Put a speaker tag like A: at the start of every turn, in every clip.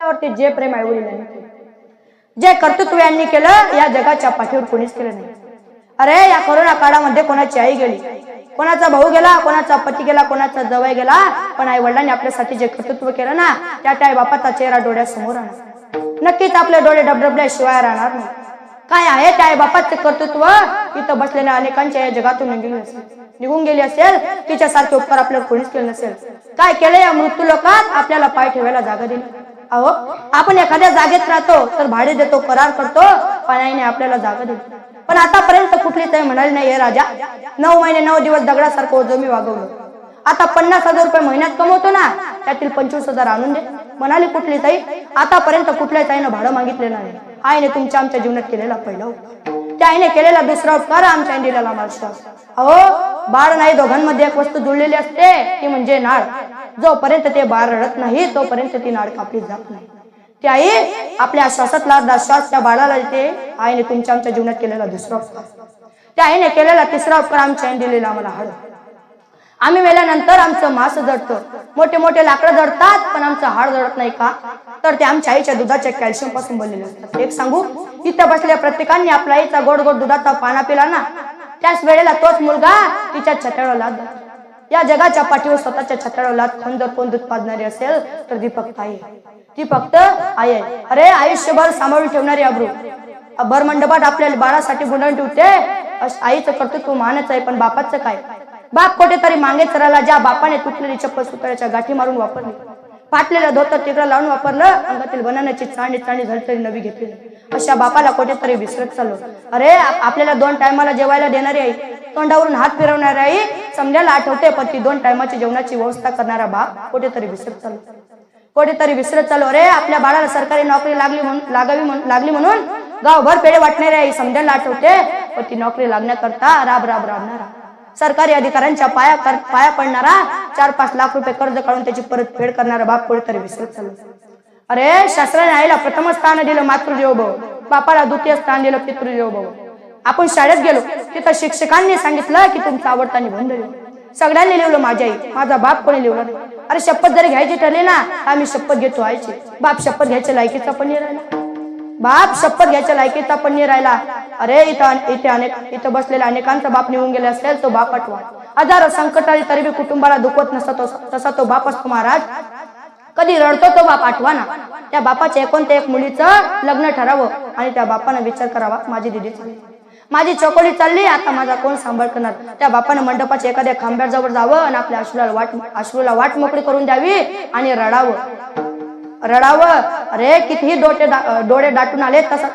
A: वरती जे प्रेम आई वडिलांनी केलं, जे कर्तृत्व यांनी केलं या जगाच्या पाठीवर कोणीच केलं नाही। अरे या कोरोना काळामध्ये कोणाची आई गेली, कोणाचा भाऊ गेला, कोणाचा पती गेला, कोणाचा जवळ गेला, पण आई वडिलांनी आपल्यासाठी जे कर्तृत्व केलं ना त्या आई बापाचा चेहरा डोळ्यासमोर आणा। नक्कीच आपले डोळे डबडबल्याशिवाय राहणार नाही। काय आहे त्या आई बापाचे कर्तृत्व इथं बसलेल्या अनेकांच्या या जगातून निघून गेली असेल, तिच्यासारखे उपकार आपल्याला कोणीच केले नसेल। काय केले या मृत्यू लोकात आपल्याला पाय ठेवायला जागा दिली। अहो आपण एखाद्या जागेत राहतो तर भाडे देतो, करार करतो, पण आईने आपल्याला जागा दिली। पण आतापर्यंत कुठलीच आई म्हणाली नाही हे राजा 9 महिने 9 दिवस दगडासारखं ओझं मी वागवलं, आता 50,000 रुपये महिन्यात कमवतो ना त्यातील 25,000 आणून दे, म्हणाली कुठलीच आई? आतापर्यंत कुठल्याच आईनं भाडं मागितलेलं नाही। आईने तुमच्या आमच्या जीवनात केलेला पहिला उपकार, त्या आईने केलेला दुसरा उपकार आमच्या आईने दिलेला मार्श्वास। अहो बाळ नाही, दोघांमध्ये एक वस्तू जुळलेली असते ती म्हणजे नाळ। जोपर्यंत ते बाळ रडत नाही तोपर्यंत ती नाळ कापली जात नाही। ती आई आपल्या श्वासातला श्वास त्या बाळाला देते। आईने तुमच्या आमच्या जीवनात केलेला दुसरा उपकार, त्या आईने केलेला तिसरा उपकार आमच्या आईने दिलेला आम्हाला हाड। आम्ही मेल्यानंतर आमचं मांस जडतं, मोठे मोठे लाकडं जडतात, पण आमचं हाड जडत नाही का? तर ते आमच्या आईच्या दुधाच्या कॅल्शियम पासून बनलेले असतात। एक सांगू, इथं बसलेल्या प्रत्येकाने आपल्या आईचा गोड गोड दुधाचा पाना पिला ना त्याच वेळेला तोच मुलगा तिच्या छात्यावर लाथ घालतो। या जगाच्या पाठीवर स्वतःच्या छात्यावर लाथ खाऊन जर कोण दूध पाजणारी असेल तर ती फक्त आई आहे, ती फक्त आई आहे। अरे आयुष्यभर सांभाळून ठेवणारी अब्रू भरमंडपात आपल्या बाळासाठी गुंडाळून ठेवते। आईचं कर्तृत्व मानच आहे, पण बापाचं काय? बाप कुठेतरी मागे चराला ज्या बापाने तुटलेली चप्पल सुतळ्याच्या गाठी मारून वापरली, फाटलेलं धोतर तिकडं लावून वापरलं, अंगातील बनाण्याची चांडी झाली तरी नवी घेतली, अशा बापाला कुठेतरी विसरत चाललो। अरे आपल्याला 2 टायमाला जेवायला देणारी आई, तोंडावरून हात फिरवणारी आई समजायला आठवते, पण ती 2 टायमाची जेवणाची व्यवस्था करणारा बाप कुठेतरी विसरत चाललो। अरे आपल्या बाळाला सरकारी नोकरी लागली म्हणून गावभर पेढे वाटणारी आई समजायला आठवते, पण ती नोकरी लागण्याकरता राबणारा सरकारी अधिकाऱ्यांच्या पाया पडणारा 4-5 लाख रुपये कर्ज काढून त्याची परतफेड करणारा बाप कुठेतरी विसरत चाललो। अरे शास्त्राने आईला प्रथम स्थान दिलं मातृदेवो भव, बापाला द्वितीय स्थान दिलं पितृदेवो भव। आपण शाळेत गेलो तिथं शिक्षकांनी सांगितलं की तुमचा आवडता निबंध लिहू, सगळ्यांनी लिहिलं माझी आई, माझा बाप कोणी लिहिलं नाही। अरे शपथ जरी घ्यायची ठरली ना आम्ही शपथ घेतो आईची, बाप शपथ घ्यायच्या लायकीचा पण नाही राहिला, बाप शपथ घ्यायच्या लायकीचा पण नाही राहिला। अरे इथं बसलेल्या अनेकांचा बाप निघून गेले असेल तो बाप आठवा, हजारो संकट आली तरी बी कुटुंबाला दुखवत नसतो तसा तो बाप असतो महाराज। कधी रडतो तो बाप आठवा ना, त्या बापाच्या एकोणत्या एक मुलीचं लग्न ठरावं आणि त्या बापानं विचार करावा माझी दिदी चालली, माझी चोकोली चालली, आता माझा कोण सांभाळ करणार? त्या बापानं मंडपाच्या एखाद्या खांब्याजवळ जावं आणि आपल्या अश्रूला वाट मोकळी करून द्यावी आणि रडावं। अरे कितीही डोळे दाटून आले तसा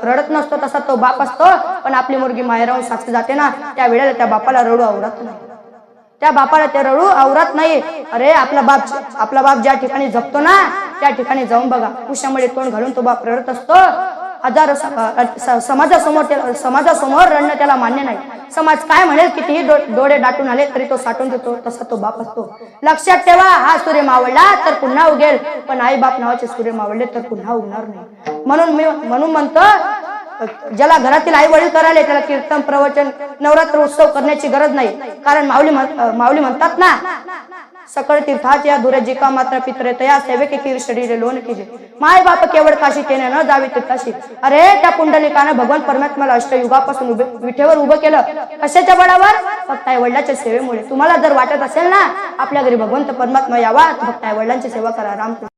A: रडत नसतो तसा तो बाप असतो, पण आपली मुलगी माहेराहून सासरी जाते ना त्या वेळेला त्या बापाला रडू आवरत नाही, त्या बापाला ते रडू आवरत नाही। अरे आपला बाप ज्या ठिकाणी जपतो ना त्या ठिकाणी जाऊन बघा, उशामध्ये तोंड घालून तो बाप रडत असतो। हजारो समाजासमोर रडणं त्याला मान्य नाही, समाज काय म्हणेल कितीही डोळे दाटून आले तरी तो साठवून देतो तसा तो बाप असतो। लक्षात ठेवा, हा सूर्य मावळला तर पुन्हा उगेल, पण आई बाप नावाचे सूर्य मावळले तर पुन्हा उगणार नाही। म्हणून म्हणतो ज्याला घरातील आई वडील करायला त्याला कीर्तन प्रवचन नवरात्र उत्सव करण्याची गरज नाही, कारण माऊली म्हणतात ना सकळ तीर्थाच्या दूर जिका मात्र पितरे तया सेवेके कीर शरीर लोन कीजे, माय बाप केवळ काशी केने न जावी तीर्थाशी। अरे त्या पुंडलिकानं भगवान परमात्म्याला अष्टयुगापासून विठेवर उभं केलं, कशाच्या बळावर? फक्त आई वडिलांच्या सेवेमुळे। तुम्हाला जर वाटत असेल ना आपल्या घरी भगवंत परमात्मा यावा फक्त आई वडिलांची सेवा करा। राम